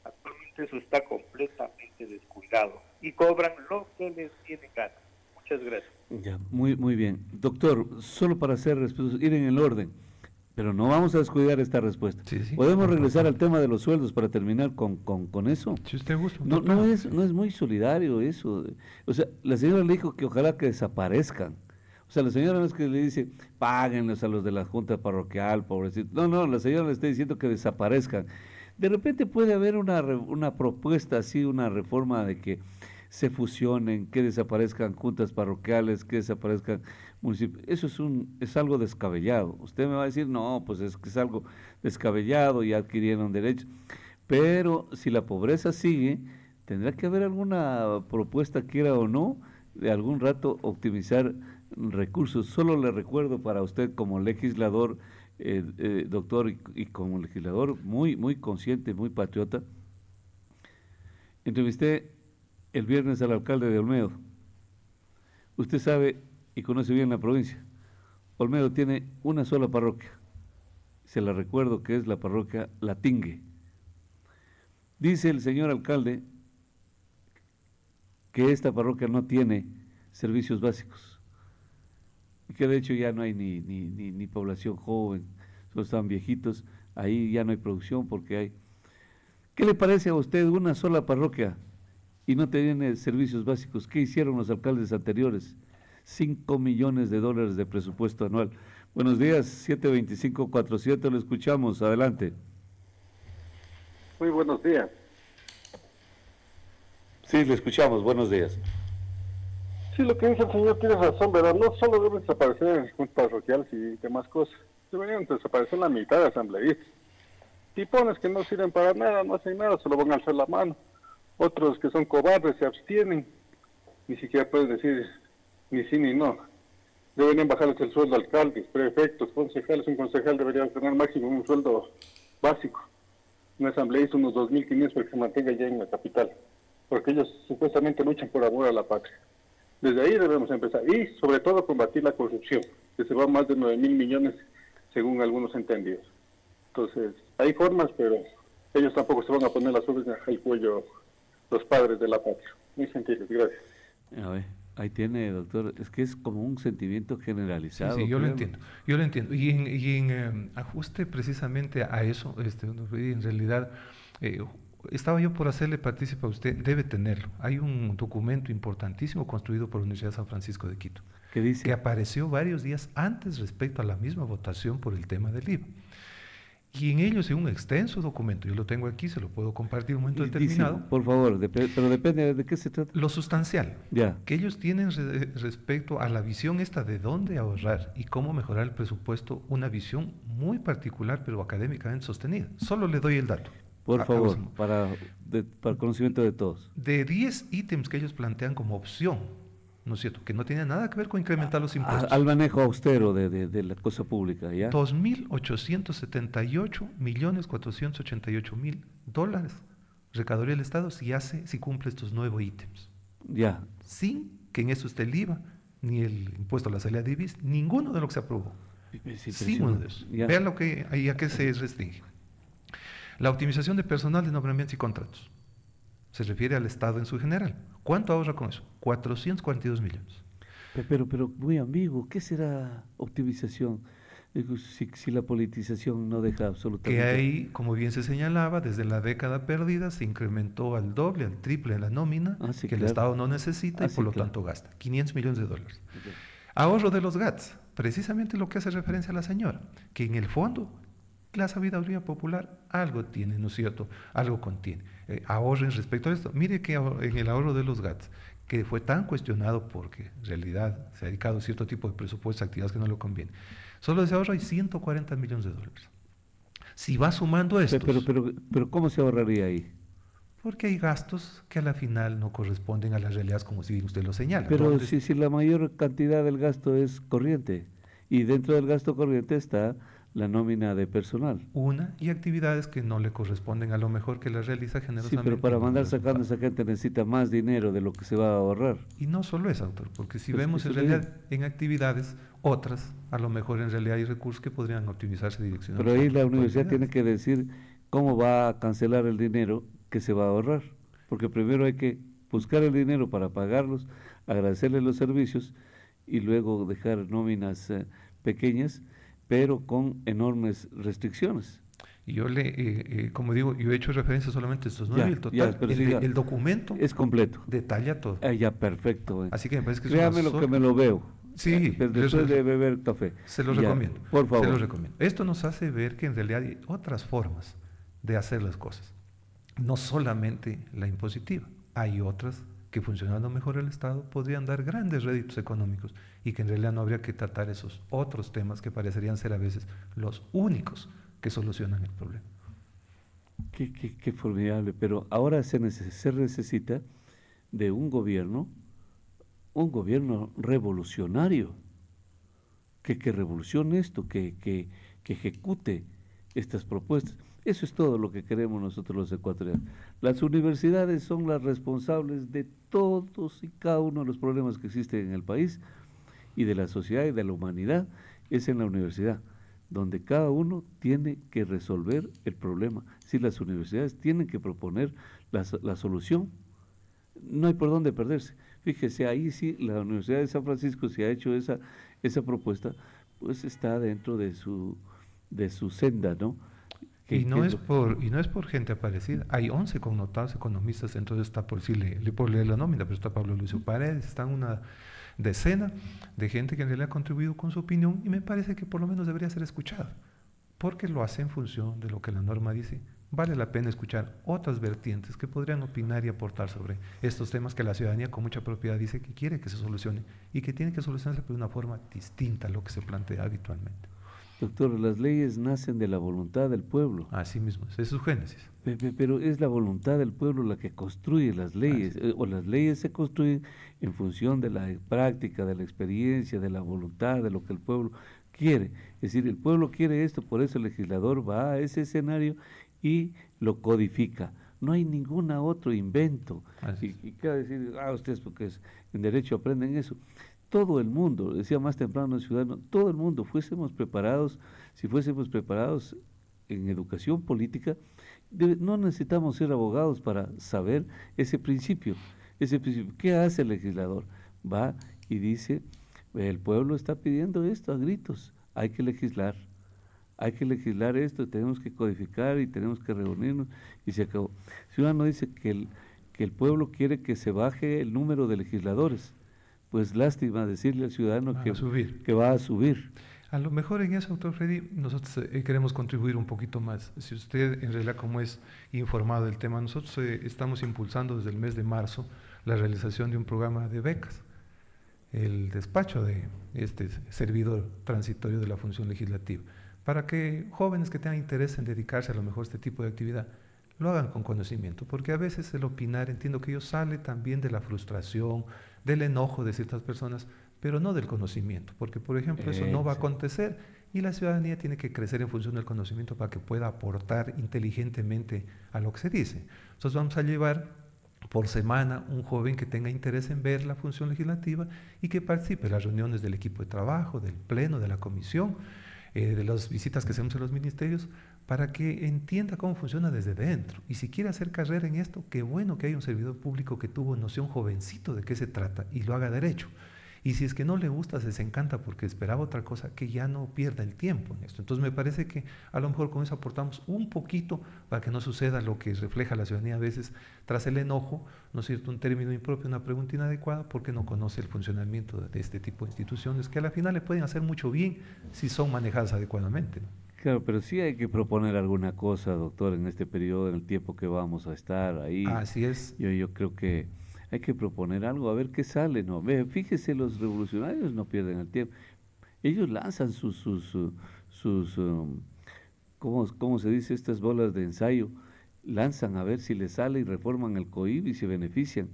actualmente eso está completamente descuidado y cobran lo que les tiene ganas. Muchas gracias. Ya, muy bien. Doctor, solo para hacer ir en el orden, pero no vamos a descuidar esta respuesta. Sí, ¿Podemos regresar al tema de los sueldos para terminar con eso? Si usted gusta. No es muy solidario eso. O sea, la señora le dijo que ojalá que desaparezcan. O sea, la señora no es que le dice, páguenlos a los de la Junta Parroquial, pobrecito. No, la señora le está diciendo que desaparezcan. De repente puede haber una propuesta así, una reforma de que se fusionen, que desaparezcan juntas parroquiales, que desaparezcan municipios. Eso es algo descabellado. Usted me va a decir, no, pues es que es algo descabellado y adquirieron derechos. Pero si la pobreza sigue, tendrá que haber alguna propuesta, quiera o no, de algún rato optimizar recursos. Solo le recuerdo para usted como legislador, doctor, y como legislador muy consciente, muy patriota, entrevisté el viernes al alcalde de Olmedo. Usted sabe y conoce bien la provincia. Olmedo tiene una sola parroquia. Se la recuerdo que es la parroquia La Tingue. Dice el señor alcalde que esta parroquia no tiene servicios básicos. Y que de hecho ya no hay ni población joven, solo están viejitos. Ahí ya no hay producción porque hay... ¿Qué le parece a usted una sola parroquia y no tiene servicios básicos? ¿Qué hicieron los alcaldes anteriores? 5 millones de dólares de presupuesto anual. Buenos días, 725-47, lo escuchamos, adelante. Muy buenos días. Sí, le escuchamos, buenos días. Sí, lo que dice el señor tiene razón, ¿verdad? No solo deben desaparecer en juntas parroquiales y demás cosas, deberían desaparecer la mitad de asambleístas. Tipones que no sirven para nada, no hacen nada, solo van a alzar la mano. Otros que son cobardes se abstienen, ni siquiera pueden decir ni sí ni no. Deberían bajarles el sueldo a alcaldes, prefectos, concejales. Un concejal debería tener máximo un sueldo básico. Un asambleísta unos 2.500 para que se mantenga ya en la capital, porque ellos supuestamente luchan por amor a la patria. Desde ahí debemos empezar, y sobre todo combatir la corrupción, que se va a más de 9.000 millones según algunos entendidos. Entonces, hay formas, pero ellos tampoco se van a poner las sogas al cuello, los padres de la patria. Muy sentidos, gracias. A ver, ahí tiene, doctor, es que es como un sentimiento generalizado. Sí, yo lo entiendo. Y en ajuste precisamente a eso, en realidad, estaba yo por hacerle partícipe a usted, debe tenerlo. Hay un documento importantísimo construido por la Universidad de San Francisco de Quito, ¿Qué dice? que apareció varios días antes respecto a la misma votación por el tema del IVA. Y en ellos, en un extenso documento, yo lo tengo aquí, se lo puedo compartir en un momento determinado. Por favor, pero depende de qué se trata. Lo sustancial, Ya. que ellos tienen respecto a la visión esta de dónde ahorrar y cómo mejorar el presupuesto, una visión muy particular, pero académicamente sostenida. Solo le doy el dato. Por favor, para el conocimiento de todos. De 10 ítems que ellos plantean como opción, ¿no es cierto?, que no tiene nada que ver con incrementar los impuestos. Al manejo austero de la cosa pública, ¿ya? 2.878.488.000 dólares recaudaría el Estado si cumple estos 9 ítems. Ya. Sin que en eso esté el IVA, ni el impuesto a la salida de divisas, ninguno de lo que se aprobó. Sin uno de esos. Vean a qué se restringe. La optimización de personal de nombramientos y contratos. Se refiere al Estado en su general. ¿Cuánto ahorra con eso? 442 millones. Pero muy ambiguo. ¿Qué será optimización? Si la politización no deja absolutamente... Que ahí, como bien se señalaba, desde la década perdida se incrementó al doble, al triple la nómina, que el Estado no necesita y por lo tanto gasta. 500 millones de dólares. Okay. Ahorro de los GATS. Precisamente lo que hace referencia a la señora, que en el fondo la sabiduría popular algo tiene, ¿no es cierto? Algo contiene. Ahorren respecto a esto. Mire que en el ahorro de los GATS, que fue tan cuestionado porque en realidad se ha dedicado cierto tipo de presupuestos a actividades que no le convienen, solo de ese ahorro hay 140 millones de dólares. Si va sumando esto... Pero ¿cómo se ahorraría ahí? Porque hay gastos que a la final no corresponden a las realidades como si usted lo señala. Pero si la mayor cantidad del gasto es corriente, y dentro del gasto corriente está la nómina de personal. Y actividades que no le corresponden a lo mejor que las realiza generosamente. Sí, pero para mandar sacando a esa gente necesita más dinero de lo que se va a ahorrar. Y no solo eso, doctor, porque si vemos en realidad en actividades otras, a lo mejor en realidad hay recursos que podrían optimizarse direccionalmente. Pero ahí la universidad tiene que decir cómo va a cancelar el dinero que se va a ahorrar, porque primero hay que buscar el dinero para pagarlos, agradecerles los servicios y luego dejar nóminas pequeñas, pero con enormes restricciones. Y yo como digo, yo he hecho referencia solamente a estos 9, el total, el documento es completo. Detalla todo. Ya, perfecto. Así que me parece que es créame lo que me lo veo. Sí, después de beber café. Se lo recomiendo. Por favor. Se lo recomiendo. Esto nos hace ver que en realidad hay otras formas de hacer las cosas. No solamente la impositiva, hay otras que funcionando mejor el Estado podrían dar grandes réditos económicos y que en realidad no habría que tratar esos otros temas que parecerían ser a veces los únicos que solucionan el problema. Qué formidable, pero ahora se necesita de un gobierno revolucionario, que revolucione esto, que ejecute estas propuestas. Eso es todo lo que queremos nosotros los ecuatorianos. Las universidades son las responsables de todos y cada uno de los problemas que existen en el país y de la sociedad y de la humanidad. Es en la universidad donde cada uno tiene que resolver el problema. Si las universidades tienen que proponer la solución, no hay por dónde perderse. Fíjese, ahí sí, la Universidad de San Francisco, si ha hecho esa propuesta, pues está dentro de su senda, ¿no? Y no es por gente aparecida. Hay 11 connotados economistas, entonces está por leer la nómina, pero está Pablo Lucio Paredes, está decena de gente que en realidad ha contribuido con su opinión y me parece que por lo menos debería ser escuchado, porque lo hace en función de lo que la norma dice. Vale la pena escuchar otras vertientes que podrían opinar y aportar sobre estos temas que la ciudadanía con mucha propiedad dice que quiere que se solucione y que tiene que solucionarse de una forma distinta a lo que se plantea habitualmente. Doctor, las leyes nacen de la voluntad del pueblo. Así mismo, es su génesis. Pero es la voluntad del pueblo la que construye las leyes, o las leyes se construyen en función de la práctica, de la experiencia, de la voluntad, de lo que el pueblo quiere. Es decir, el pueblo quiere esto, por eso el legislador va a ese escenario y lo codifica. No hay ningún otro invento. Y qué decir, ustedes porque en derecho aprenden eso. Todo el mundo, decía más temprano el ciudadano, todo el mundo fuésemos preparados, si fuésemos preparados en educación política, no necesitamos ser abogados para saber ese principio. ¿Qué hace el legislador? Va y dice, el pueblo está pidiendo esto a gritos, hay que legislar esto, tenemos que codificar y tenemos que reunirnos y se acabó. El ciudadano dice que el pueblo quiere que se baje el número de legisladores. Pues lástima decirle al ciudadano que va a subir. A lo mejor en eso, doctor Freddy, nosotros queremos contribuir un poquito más. Si usted en realidad como es informado del tema, nosotros estamos impulsando desde el mes de marzo la realización de un programa de becas. El despacho de este servidor transitorio de la función legislativa, para que jóvenes que tengan interés en dedicarse a lo mejor a este tipo de actividad, lo hagan con conocimiento, porque a veces el opinar, entiendo que ello sale también de la frustración, del enojo de ciertas personas, pero no del conocimiento, porque por ejemplo eso no va a acontecer y la ciudadanía tiene que crecer en función del conocimiento para que pueda aportar inteligentemente a lo que se dice. Entonces vamos a llevar por semana un joven que tenga interés en ver la función legislativa y que participe en las reuniones del equipo de trabajo, del pleno, de la comisión, de las visitas que hacemos en los ministerios, para que entienda cómo funciona desde dentro. Y si quiere hacer carrera en esto, qué bueno que hay un servidor público que tuvo noción jovencito de qué se trata y lo haga derecho. Y si es que no le gusta, se desencanta porque esperaba otra cosa, que ya no pierda el tiempo en esto. Entonces me parece que a lo mejor con eso aportamos un poquito para que no suceda lo que refleja la ciudadanía a veces tras el enojo, ¿no es cierto?, un término impropio, una pregunta inadecuada, porque no conoce el funcionamiento de este tipo de instituciones que a la final le pueden hacer mucho bien si son manejadas adecuadamente, ¿no? Claro, pero sí hay que proponer alguna cosa, doctor, en este periodo, en el tiempo que vamos a estar ahí. Así es. Yo creo que hay que proponer algo, a ver qué sale, ¿no? Fíjese, los revolucionarios no pierden el tiempo. Ellos lanzan ¿cómo se dice? Estas bolas de ensayo, lanzan a ver si les sale y reforman el COIP y se benefician.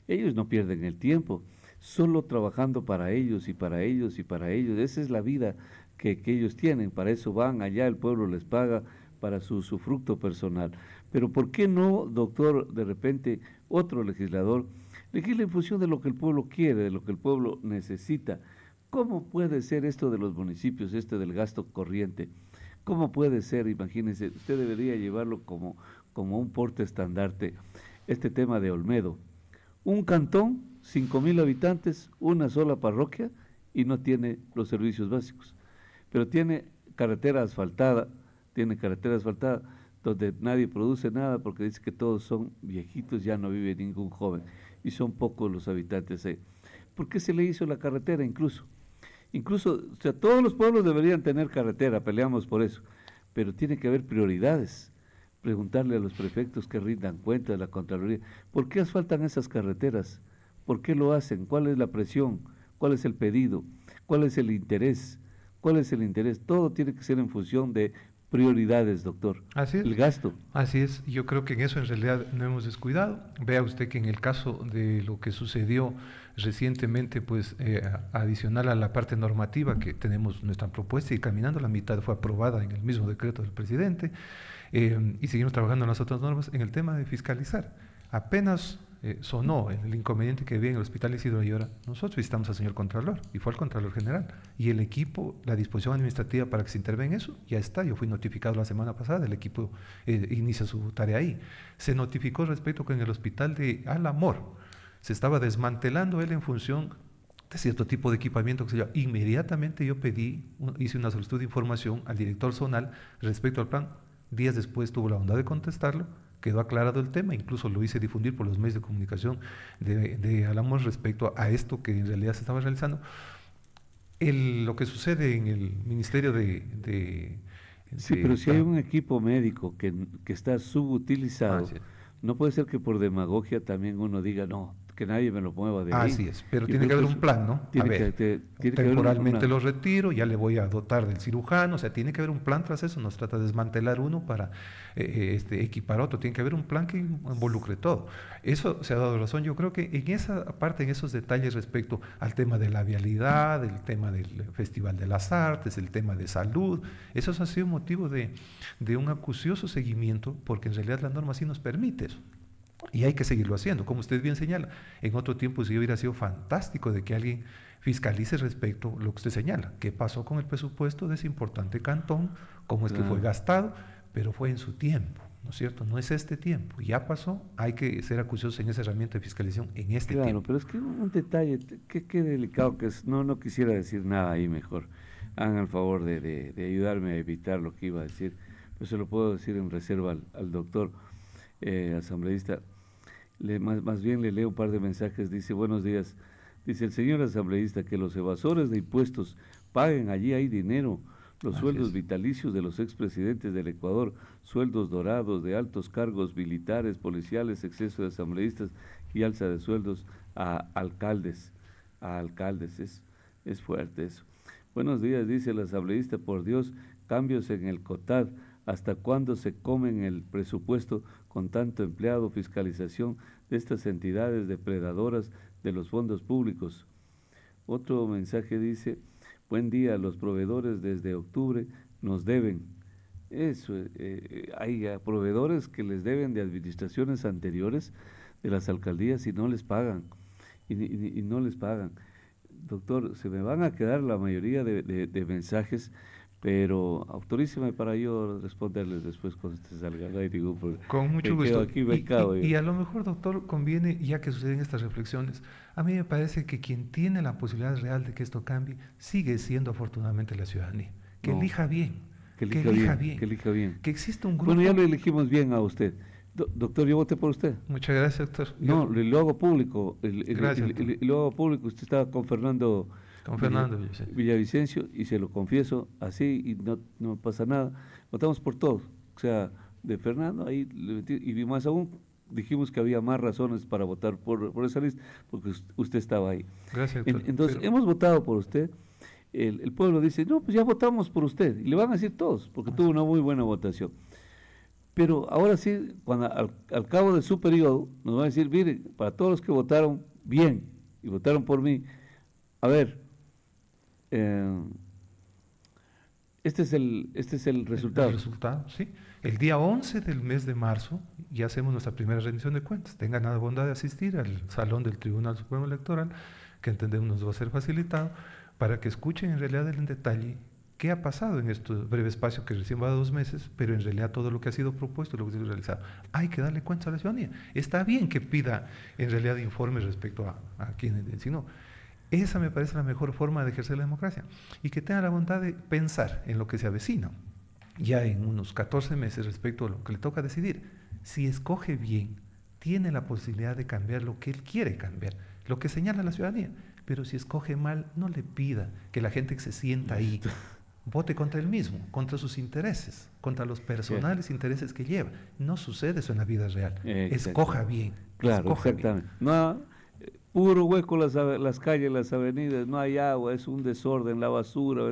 Ellos no pierden el tiempo, solo trabajando para ellos y para ellos y para ellos. Esa es la vida que ellos tienen, para eso van allá, el pueblo les paga para su fruto personal. Pero ¿por qué no, doctor, de repente otro legislador legisla en función de lo que el pueblo quiere, de lo que el pueblo necesita? ¿Cómo puede ser esto de los municipios, del gasto corriente? ¿Cómo puede ser? Imagínense, usted debería llevarlo como un porte estandarte, este tema de Olmedo. Un cantón, 5,000 habitantes, una sola parroquia y no tiene los servicios básicos. Pero tiene carretera asfaltada donde nadie produce nada porque dice que todos son viejitos, ya no vive ningún joven y son pocos los habitantes ahí. ¿Por qué se le hizo la carretera incluso? O sea, todos los pueblos deberían tener carretera, peleamos por eso, pero tiene que haber prioridades. Preguntarle a los prefectos que rindan cuenta de la Contraloría, ¿por qué asfaltan esas carreteras? ¿Por qué lo hacen? ¿Cuál es la presión? ¿Cuál es el pedido? ¿Cuál es el interés? Todo tiene que ser en función de prioridades, doctor. Así es. El gasto. Así es. Yo creo que en eso en realidad no hemos descuidado. Vea usted que en el caso de lo que sucedió recientemente, pues adicional a la parte normativa que tenemos nuestra propuesta y caminando la mitad fue aprobada en el mismo decreto del presidente y seguimos trabajando en las otras normas en el tema de fiscalizar. Apenas sonó el inconveniente que había en el hospital Isidro Ayora, nosotros visitamos al señor Contralor y fue al Contralor General y el equipo, la disposición administrativa para que se intervenga en eso, ya está. Yo fui notificado la semana pasada, el equipo inicia su tarea ahí. Se notificó respecto que en el hospital de Alamor se estaba desmantelando él en función de cierto tipo de equipamiento que se llama. Inmediatamente yo hice una solicitud de información al director zonal respecto al plan. Días después tuvo la bondad de contestarlo, quedó aclarado el tema, incluso lo hice difundir por los medios de comunicación de Álamos respecto a esto que en realidad se estaba realizando. Lo que sucede en el Ministerio Sí, pero si hay un equipo médico que está subutilizado, sí. no puede ser que por demagogia también uno diga, no, que nadie me lo mueva de ahí. Así es, pero Yo tiene que creo haber un plan, ¿no? Tiene A ver, tiene que haber temporalmente una- lo retiro, ya le voy a dotar del cirujano, o sea, tiene que haber un plan tras eso, no se trata de desmantelar uno para equipar otro, tiene que haber un plan que involucre todo. Eso se ha dado razón, yo creo que en esa parte, en esos detalles respecto al tema de la vialidad, el tema del Festival de las Artes, el tema de salud, esos han sido motivo de un acucioso seguimiento, porque en realidad la norma sí nos permite eso. Y hay que seguirlo haciendo, como usted bien señala. En otro tiempo sí hubiera sido fantástico de que alguien fiscalice respecto a lo que usted señala. ¿Qué pasó con el presupuesto de ese importante cantón? ¿Cómo es que fue gastado? Pero fue en su tiempo, ¿no es cierto? No es este tiempo. Ya pasó, hay que ser acuciosos en esa herramienta de fiscalización en este Claro, tiempo. pero es que un detalle, qué delicado que es, no quisiera decir nada ahí mejor. Hagan el favor de ayudarme a evitar lo que iba a decir, pues se lo puedo decir en reserva al doctor asambleísta. Más bien le leo un par de mensajes, dice, buenos días, dice el señor asambleísta que los evasores de impuestos paguen, allí hay dinero, los sueldos vitalicios de los expresidentes del Ecuador, sueldos dorados de altos cargos militares, policiales, exceso de asambleístas y alza de sueldos a alcaldes, es fuerte eso. Buenos días, dice el asambleísta, por Dios, cambios en el COTAD, ¿hasta cuándo se comen el presupuesto con tanto empleado, fiscalización de estas entidades depredadoras de los fondos públicos? Otro mensaje dice, buen día, los proveedores desde octubre nos deben. Eso, hay proveedores que les deben de administraciones anteriores de las alcaldías y no les pagan, y no les pagan. Doctor, se me van a quedar la mayoría de mensajes, pero autoríceme para yo responderles después cuando se salga al aire. Con mucho gusto. Aquí becado, y a lo mejor, doctor, conviene, ya que suceden estas reflexiones, a mí me parece que quien tiene la posibilidad real de que esto cambie sigue siendo afortunadamente la ciudadanía. Que elija bien. Que elija bien. Que exista un grupo. Bueno, ya lo elegimos bien a usted. Doctor, yo voté por usted. Muchas gracias, doctor. No, lo hago público. Gracias. Lo hago público. Usted estaba con Fernando Villavicencio, y se lo confieso así, y no pasa nada. Votamos por todos. O sea, de Fernando, ahí y más aún, dijimos que había más razones para votar por esa lista, porque usted estaba ahí. Gracias, doctor. Entonces, hemos votado por usted. El pueblo dice, no, pues ya votamos por usted. Y le van a decir todos, porque tuvo una muy buena votación. Pero ahora sí, cuando al cabo de su periodo, nos van a decir, mire, para todos los que votaron bien y votaron por mí, a ver, este es el resultado. El resultado, sí. El día 11 del mes de marzo ya hacemos nuestra primera rendición de cuentas. Tengan la bondad de asistir al salón del Tribunal Supremo Electoral, que entendemos nos va a ser facilitado, para que escuchen en realidad en detalle qué ha pasado en este breve espacio que recién va de 2 meses, pero en realidad todo lo que ha sido propuesto y lo que ha sido realizado. Hay que darle cuenta a la ciudadanía. Está bien que pida en realidad informes respecto a quienes designó. Esa me parece la mejor forma de ejercer la democracia. Y que tenga la bondad de pensar en lo que se avecina ya en unos 14 meses respecto a lo que le toca decidir. Si escoge bien, tiene la posibilidad de cambiar lo que él quiere cambiar, lo que señala la ciudadanía. Pero si escoge mal, no le pida que la gente que se sienta ahí vote contra él mismo, contra sus intereses, contra los personales intereses que lleva. No sucede eso en la vida real. Escoja bien. Claro, exactamente. No, puro hueco las calles, las avenidas, no hay agua, es un desorden, la basura,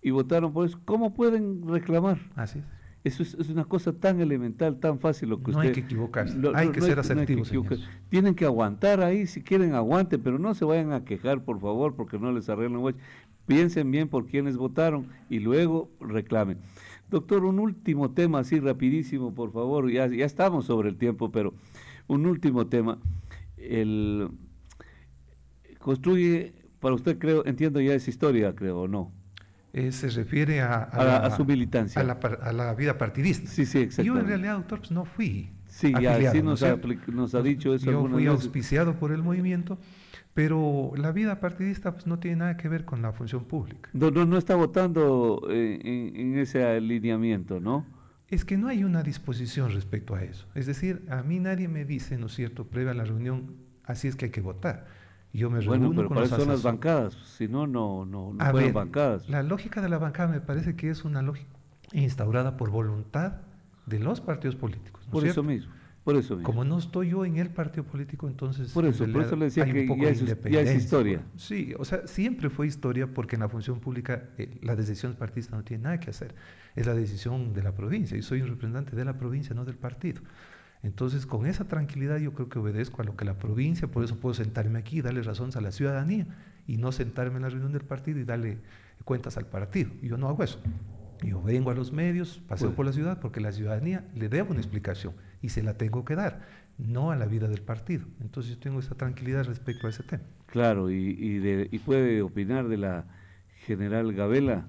y votaron por eso. ¿Cómo pueden reclamar? Así es. Eso es una cosa tan elemental, tan fácil lo que no usted... hay que equivocarse, hay que ser asertivos. Tienen que aguantar ahí, si quieren aguanten, pero no se vayan a quejar, por favor, porque no les arreglan el hueco. Piensen bien por quienes votaron y luego reclamen. Doctor, un último tema así rapidísimo, por favor, ya estamos sobre el tiempo, pero un último tema. Construye, para usted creo, entiendo ya es historia, creo, ¿o no? Se refiere a su militancia. A la vida partidista. Sí, exactamente. Yo en realidad, doctor, pues no fui afiliado, ya sí nos ha dicho eso. Yo fui auspiciado por el movimiento, pero la vida partidista pues no tiene nada que ver con la función pública. No está votando en ese alineamiento, ¿no? Es que no hay una disposición respecto a eso. Es decir, a mí nadie me dice, ¿no es cierto?, previa a la reunión, así es que hay que votar. Yo me Bueno, reúno pero con para los eso son las asesores. bancadas, si no, no A fueron ver, bancadas. la lógica de la bancada me parece que es una lógica instaurada por voluntad de los partidos políticos, ¿no es Por cierto? eso mismo, por eso mismo. Como no estoy yo en el partido político, entonces Por eso en le realidad decía hay un que poco ya de es independencia. historia. Sí, o sea, siempre fue historia porque en la función pública la decisión partidista no tiene nada que hacer. Es la decisión de la provincia. Yo soy un representante de la provincia, no del partido. Entonces, con esa tranquilidad yo creo que obedezco a lo que la provincia, por eso puedo sentarme aquí y darle razones a la ciudadanía y no sentarme en la reunión del partido y darle cuentas al partido. Yo no hago eso. Yo vengo a los medios, paseo por la ciudad porque la ciudadanía le debo una explicación y se la tengo que dar, no a la vida del partido. Entonces yo tengo esa tranquilidad respecto a ese tema. Claro, y puede opinar de la general Gabela.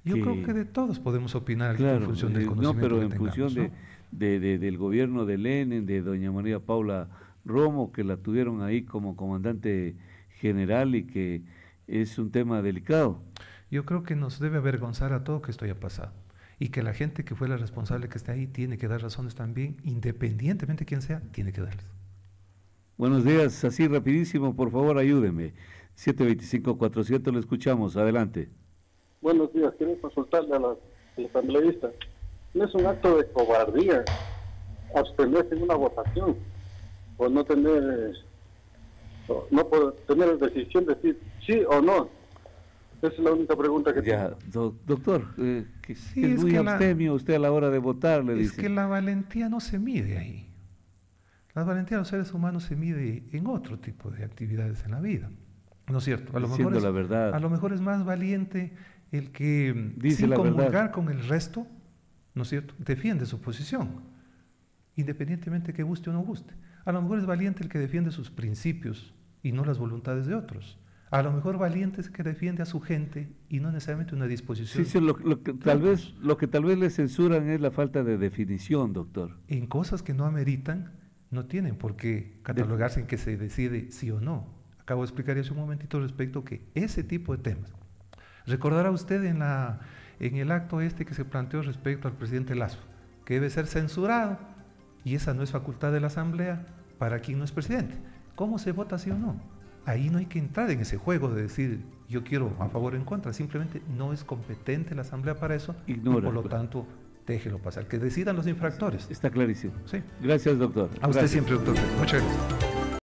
Yo creo que de todos podemos opinar claro, en función del conocimiento no, pero que en tengamos, función ¿no? del gobierno de Lenin, de doña María Paula Romo, que la tuvieron ahí como comandante general y que es un tema delicado. Yo creo que nos debe avergonzar a todo que esto haya pasado y que la gente que fue la responsable que esté ahí tiene que dar razones también, independientemente de quién sea, tiene que darles. Buenos días, así rapidísimo, por favor ayúdeme. 725-400, lo escuchamos, adelante. Buenos días, quiero consultarle al asambleísta. ¿No es un acto de cobardía abstenerse en una votación o no tener decisión de decir sí o no? Esa es la única pregunta que ya, doctor, que Sí, es es muy que abstemio usted a la hora de votar, le Es dice. que la valentía no se mide ahí. La valentía de los seres humanos se mide en otro tipo de actividades en la vida. ¿No es cierto? Diciendo la verdad. A lo mejor es más valiente el que, Dice sin la comulgar verdad. con el resto, ¿no es cierto?, defiende su posición, independientemente que guste o no guste. A lo mejor es valiente el que defiende sus principios y no las voluntades de otros. A lo mejor valiente es el que defiende a su gente y no necesariamente una disposición. Sí, lo que tal vez le censuran es la falta de definición, doctor. En cosas que no ameritan, no tienen por qué catalogarse en que se decide sí o no. Acabo de explicar hace un momentito respecto que ese tipo de temas. Recordará usted en el acto que se planteó respecto al presidente Lasso, que debe ser censurado, y esa no es facultad de la Asamblea para quien no es presidente. ¿Cómo se vota sí o no? Ahí no hay que entrar en ese juego de decir yo quiero a favor o en contra, simplemente no es competente la Asamblea para eso. Ignora. Y por lo tanto déjelo pasar, que decidan los infractores. Está clarísimo. Sí. Gracias, doctor. A usted Gracias. siempre, doctor. Muchas gracias.